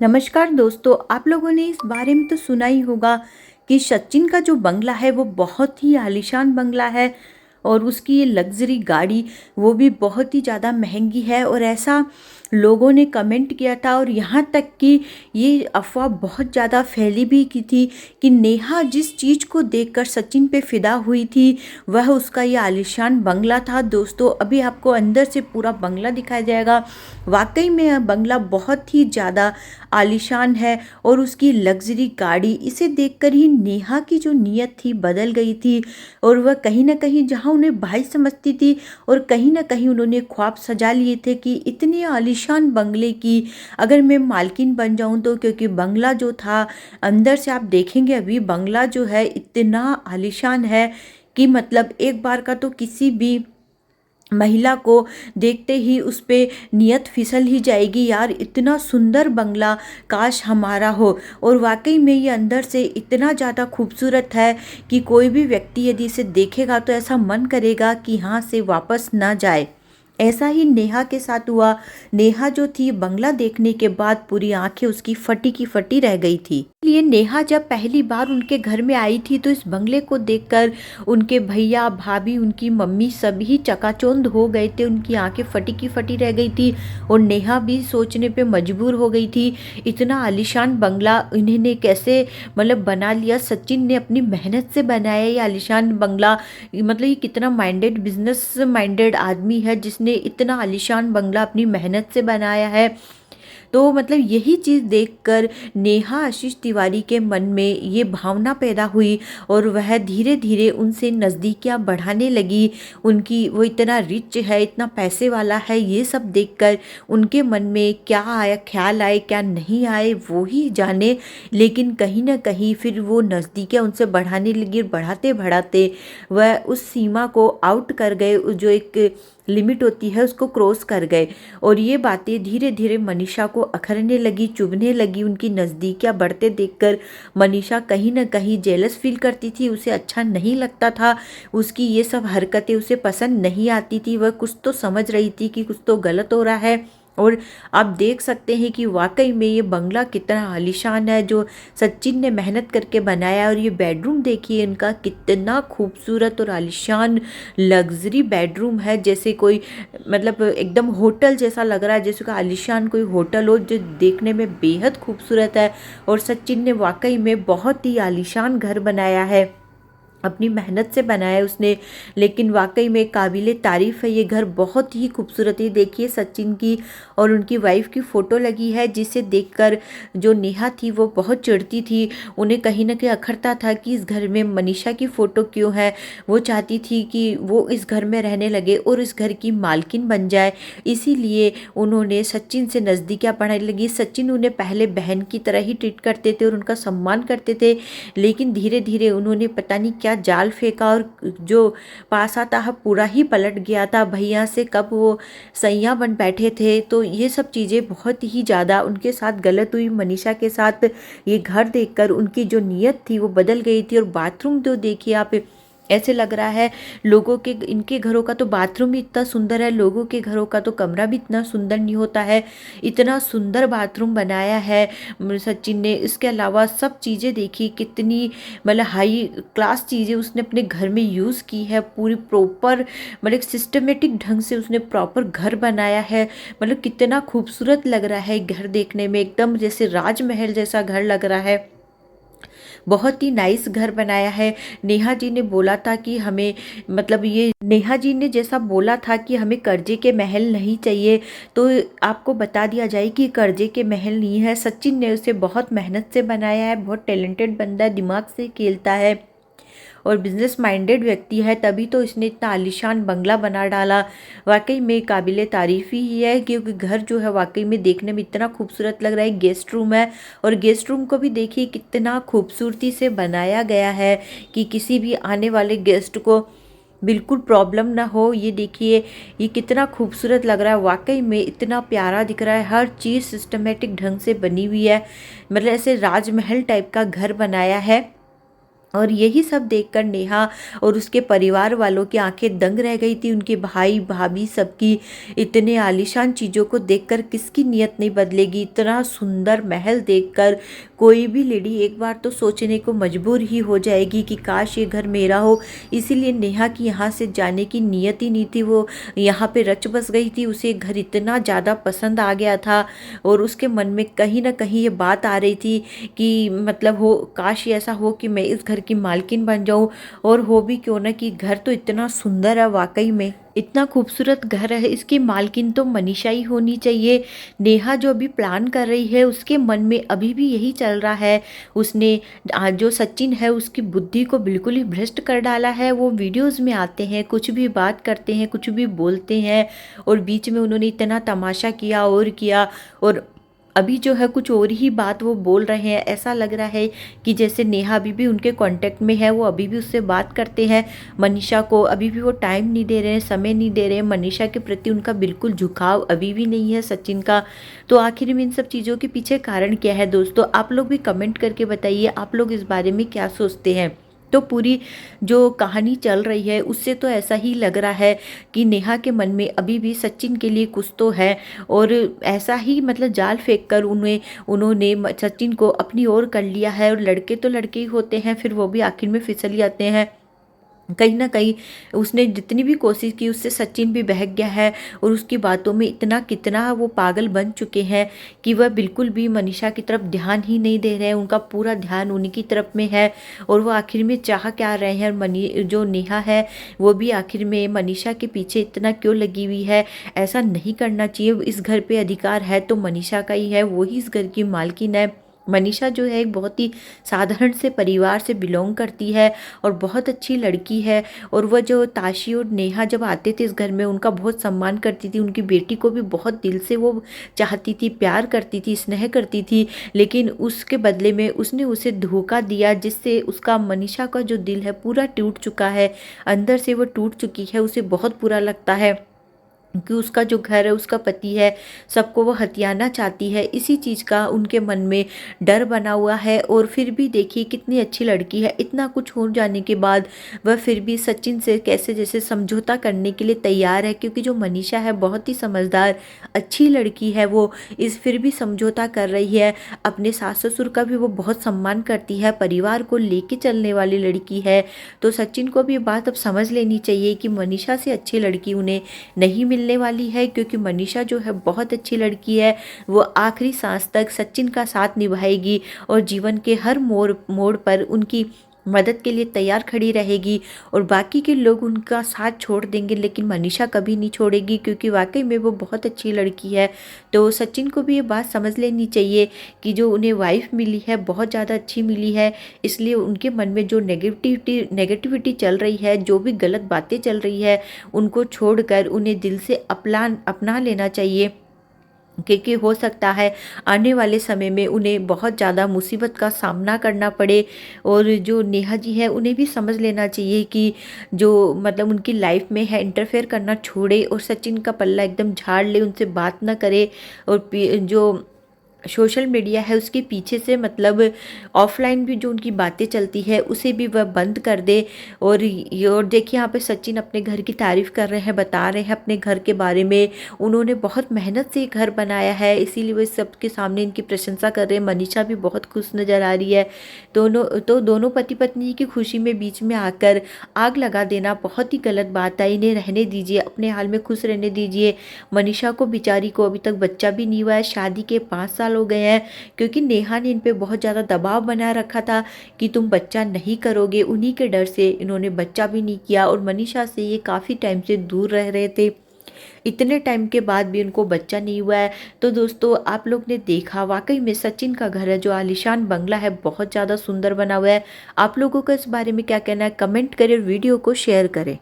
नमस्कार दोस्तों, आप लोगों ने इस बारे में तो सुना ही होगा कि सचिन का जो बंगला है वो बहुत ही आलीशान बंगला है। और उसकी ये लग्जरी गाड़ी वो भी बहुत ही ज़्यादा महंगी है। और ऐसा लोगों ने कमेंट किया था और यहाँ तक कि ये अफवाह बहुत ज़्यादा फैली भी की थी कि नेहा जिस चीज़ को देखकर सचिन पे फिदा हुई थी वह उसका ये आलीशान बंगला था। दोस्तों, अभी आपको अंदर से पूरा बंगला दिखाया जाएगा। वाकई में यह बंगला बहुत ही ज़्यादा आलीशान है और उसकी लग्जरी गाड़ी इसे देखकर ही नेहा की जो नीयत थी बदल गई थी। और वह कहीं ना कहीं जहां उन्हें भाई समझती थी और कहीं ना कहीं उन्होंने ख्वाब सजा लिए थे कि इतने आलीशान बंगले की अगर मैं मालकिन बन जाऊं तो, क्योंकि बंगला जो था अंदर से आप देखेंगे अभी बंगला जो है इतना आलीशान है कि मतलब एक बार का तो किसी भी महिला को देखते ही उस पे नियत फिसल ही जाएगी, यार इतना सुंदर बंगला काश हमारा हो। और वाकई में ये अंदर से इतना ज़्यादा खूबसूरत है कि कोई भी व्यक्ति यदि इसे देखेगा तो ऐसा मन करेगा कि यहाँ से वापस ना जाए। ऐसा ही नेहा के साथ हुआ। नेहा जो थी बंगला देखने के बाद पूरी आंखें उसकी फटी की फटी रह गई थी। इसलिए नेहा जब पहली बार उनके घर में आई थी तो इस बंगले को देखकर उनके भैया भाभी उनकी मम्मी सभी चकाचौंध हो गए थे। उनकी आंखें फटी की फटी रह गई थी और नेहा भी सोचने पे मजबूर हो गई थी इतना आलीशान बंगला इन्होंने कैसे मतलब बना लिया। सचिन ने अपनी मेहनत से बनाया ये आलीशान बंगला। मतलब ये कितना माइंडेड बिजनेस माइंडेड आदमी है जिसने इतना आलीशान बंगला अपनी मेहनत से बनाया है। तो मतलब यही चीज़ देखकर नेहा आशीष तिवारी के मन में ये भावना पैदा हुई और वह धीरे धीरे उनसे नज़दीकियाँ बढ़ाने लगी। उनकी वो इतना रिच है, इतना पैसे वाला है, ये सब देखकर उनके मन में क्या आया, ख्याल आए क्या नहीं आए वो ही जाने। लेकिन कहीं ना कहीं फिर वो नज़दीकियाँ उनसे बढ़ाने लगी और बढ़ाते बढ़ाते वह उस सीमा को आउट कर गए, जो एक लिमिट होती है उसको क्रॉस कर गए। और ये बातें धीरे धीरे मनीषा को अखरने लगी, चुभने लगी। उनकी नज़दीकियाँ बढ़ते देखकर मनीषा कहीं ना कहीं जेलस फील करती थी, उसे अच्छा नहीं लगता था। उसकी ये सब हरकतें उसे पसंद नहीं आती थी। वह कुछ तो समझ रही थी कि कुछ तो गलत हो रहा है। और आप देख सकते हैं कि वाकई में ये बंगला कितना आलीशान है जो सचिन ने मेहनत करके बनाया। और ये बेडरूम देखिए इनका कितना खूबसूरत और आलीशान लग्जरी बेडरूम है, जैसे कोई मतलब एकदम होटल जैसा लग रहा है, जैसे कोई आलीशान कोई होटल हो जो देखने में बेहद खूबसूरत है। और सचिन ने वाकई में बहुत ही आलीशान घर बनाया है, अपनी मेहनत से बनाया है उसने। लेकिन वाकई में काबिले तारीफ़ है ये घर, बहुत ही खूबसूरत है। देखिए सचिन की और उनकी वाइफ की फ़ोटो लगी है जिसे देखकर जो नेहा थी वो बहुत चिढ़ती थी। उन्हें कहीं ना कहीं अखरता था कि इस घर में मनीषा की फ़ोटो क्यों है। वो चाहती थी कि वो इस घर में रहने लगे और इस घर की मालकिन बन जाए। इसीलिए उन्होंने सचिन से नज़दीकियाँ बढ़ाने लगी। सचिन उन्हें पहले बहन की तरह ही ट्रीट करते थे और उनका सम्मान करते थे, लेकिन धीरे धीरे उन्होंने पता नहीं क्या जाल फेंका और जो पासा था पूरा ही पलट गया था। भैया से कब वो सैया बन बैठे थे, तो ये सब चीज़ें बहुत ही ज़्यादा उनके साथ गलत हुई। मनीषा के साथ ये घर देखकर उनकी जो नीयत थी वो बदल गई थी। और बाथरूम तो देखिए आप, ऐसे लग रहा है लोगों के इनके घरों का तो बाथरूम भी इतना सुंदर है, लोगों के घरों का तो कमरा भी इतना सुंदर नहीं होता है। इतना सुंदर बाथरूम बनाया है सचिन ने। इसके अलावा सब चीज़ें देखी कितनी मतलब हाई क्लास चीज़ें उसने अपने घर में यूज़ की है। पूरी प्रॉपर मतलब सिस्टमेटिक ढंग से उसने प्रॉपर घर बनाया है। मतलब कितना खूबसूरत लग रहा है घर देखने में, एकदम जैसे राजमहल जैसा घर लग रहा है। बहुत ही नाइस घर बनाया है। नेहा जी ने बोला था कि हमें मतलब ये नेहा जी ने जैसा बोला था कि हमें कर्जे के महल नहीं चाहिए, तो आपको बता दिया जाए कि कर्जे के महल नहीं है। सचिन ने उसे बहुत मेहनत से बनाया है, बहुत टैलेंटेड बंदा है, दिमाग से खेलता है और बिजनेस माइंडेड व्यक्ति है, तभी तो इसने इतना आलीशान बंगला बना डाला। वाकई में काबिले तारीफ ही है क्योंकि घर जो है वाकई में देखने में इतना खूबसूरत लग रहा है। गेस्ट रूम है और गेस्ट रूम को भी देखिए कितना खूबसूरती से बनाया गया है कि किसी भी आने वाले गेस्ट को बिल्कुल प्रॉब्लम ना हो। ये देखिए ये कितना खूबसूरत लग रहा है, वाकई में इतना प्यारा दिख रहा है। हर चीज़ सिस्टमेटिक ढंग से बनी हुई है, मतलब ऐसे राजमहल टाइप का घर बनाया है। और यही सब देखकर नेहा और उसके परिवार वालों की आंखें दंग रह गई थी। उनके भाई भाभी सबकी इतने आलीशान चीज़ों को देखकर किसकी नीयत नहीं बदलेगी। इतना सुंदर महल देखकर कोई भी लेडी एक बार तो सोचने को मजबूर ही हो जाएगी कि काश ये घर मेरा हो। इसीलिए नेहा की यहाँ से जाने की नीयत ही नहीं थी। वो यहाँ पे रच बस गई थी। उसे घर इतना ज़्यादा पसंद आ गया था और उसके मन में कहीं ना कहीं ये बात आ रही थी कि मतलब हो काश ऐसा हो कि मैं इस घर की मालकिन बन जाऊं। और हो भी क्यों ना कि घर तो इतना सुंदर है, वाकई में इतना खूबसूरत घर है, इसकी मालकिन तो मनीषा ही होनी चाहिए। नेहा जो अभी प्लान कर रही है उसके मन में अभी भी यही चल रहा है। उसने जो सचिन है उसकी बुद्धि को बिल्कुल ही भ्रष्ट कर डाला है। वो वीडियोस में आते हैं, कुछ भी बात करते हैं, कुछ भी बोलते हैं और बीच में उन्होंने इतना तमाशा किया और किया और अभी जो है कुछ और ही बात वो बोल रहे हैं। ऐसा लग रहा है कि जैसे नेहा अभी भी उनके कांटेक्ट में है, वो अभी भी उससे बात करते हैं। मनीषा को अभी भी वो टाइम नहीं दे रहे हैं, समय नहीं दे रहे हैं। मनीषा के प्रति उनका बिल्कुल झुकाव अभी भी नहीं है सचिन का। तो आखिर में इन सब चीज़ों के पीछे कारण क्या है दोस्तों, आप लोग भी कमेंट करके बताइए आप लोग इस बारे में क्या सोचते हैं। तो पूरी जो कहानी चल रही है उससे तो ऐसा ही लग रहा है कि नेहा के मन में अभी भी सचिन के लिए कुछ तो है और ऐसा ही मतलब जाल फेंक कर उन्होंने सचिन को अपनी ओर कर लिया है। और लड़के तो लड़के ही होते हैं, फिर वो भी आखिर में फिसल जाते हैं। कहीं ना कहीं उसने जितनी भी कोशिश की उससे सचिन भी बहक गया है और उसकी बातों में इतना कितना वो पागल बन चुके हैं कि वह बिल्कुल भी मनीषा की तरफ ध्यान ही नहीं दे रहे हैं। उनका पूरा ध्यान उन्हीं की तरफ में है और वो आखिर में चाह क्या रहे हैं। और जो नेहा है वो भी आखिर में मनीषा के पीछे इतना क्यों लगी हुई है। ऐसा नहीं करना चाहिए। इस घर पे अधिकार है तो मनीषा का ही है, वो ही इस घर की मालकिन है। मनीषा जो है एक बहुत ही साधारण से परिवार से बिलोंग करती है और बहुत अच्छी लड़की है। और वह जो ताशी और नेहा जब आते थे इस घर में उनका बहुत सम्मान करती थी। उनकी बेटी को भी बहुत दिल से वो चाहती थी, प्यार करती थी, स्नेह करती थी। लेकिन उसके बदले में उसने उसे धोखा दिया जिससे उसका मनीषा का जो दिल है पूरा टूट चुका है, अंदर से वो टूट चुकी है। उसे बहुत बुरा लगता है कि उसका जो घर है, उसका पति है, सबको वो हथियाना चाहती है। इसी चीज़ का उनके मन में डर बना हुआ है। और फिर भी देखिए कितनी अच्छी लड़की है, इतना कुछ हो जाने के बाद वह फिर भी सचिन से कैसे जैसे समझौता करने के लिए तैयार है। क्योंकि जो मनीषा है बहुत ही समझदार अच्छी लड़की है, वो इस फिर भी समझौता कर रही है। अपने सास ससुर का भी वो बहुत सम्मान करती है, परिवार को लेके चलने वाली लड़की है। तो सचिन को भी ये बात अब समझ लेनी चाहिए कि मनीषा से अच्छी लड़की उन्हें नहीं मिलने वाली है। क्योंकि मनीषा जो है बहुत अच्छी लड़की है, वो आखिरी सांस तक सचिन का साथ निभाएगी और जीवन के हर मोड़ मोड़ पर उनकी मदद के लिए तैयार खड़ी रहेगी। और बाकी के लोग उनका साथ छोड़ देंगे लेकिन मनीषा कभी नहीं छोड़ेगी, क्योंकि वाकई में वो बहुत अच्छी लड़की है। तो सचिन को भी ये बात समझ लेनी चाहिए कि जो उन्हें वाइफ मिली है बहुत ज़्यादा अच्छी मिली है। इसलिए उनके मन में जो नेगेटिविटी चल रही है, जो भी गलत बातें चल रही है, उनको छोड़कर उन्हें दिल से अपना लेना चाहिए। क्योंकि हो सकता है आने वाले समय में उन्हें बहुत ज़्यादा मुसीबत का सामना करना पड़े। और जो नेहा जी है उन्हें भी समझ लेना चाहिए कि जो मतलब उनकी लाइफ में है इंटरफेयर करना छोड़े और सचिन का पल्ला एकदम झाड़ ले, उनसे बात ना करे। और जो सोशल मीडिया है उसके पीछे से मतलब ऑफलाइन भी जो उनकी बातें चलती है उसे भी वह बंद कर दे। और देखिए यहाँ पे सचिन अपने घर की तारीफ कर रहे हैं, बता रहे हैं अपने घर के बारे में। उन्होंने बहुत मेहनत से ये घर बनाया है, इसीलिए वो सबके सामने इनकी प्रशंसा कर रहे हैं। मनीषा भी बहुत खुश नज़र आ रही है। दोनों पति पत्नी की खुशी में बीच में आकर आग लगा देना बहुत ही गलत बात है। इन्हें रहने दीजिए, अपने हाल में खुश रहने दीजिए। मनीषा को बेचारी को अभी तक बच्चा भी नहीं हुआ है, शादी के 5 साल हो गए हैं। क्योंकि नेहा ने इन पे बहुत ज़्यादा दबाव बनाए रखा था कि तुम बच्चा नहीं करोगे। उन्हीं के डर से इन्होंने बच्चा भी नहीं किया और मनीषा से ये काफ़ी टाइम से दूर रह रहे थे। इतने टाइम के बाद भी उनको बच्चा नहीं हुआ है। तो दोस्तों आप लोग ने देखा वाकई में सचिन का घर है जो आलीशान बंगला है, बहुत ज़्यादा सुंदर बना हुआ है। आप लोगों का इस बारे में क्या कहना है, कमेंट करें, वीडियो को शेयर करें।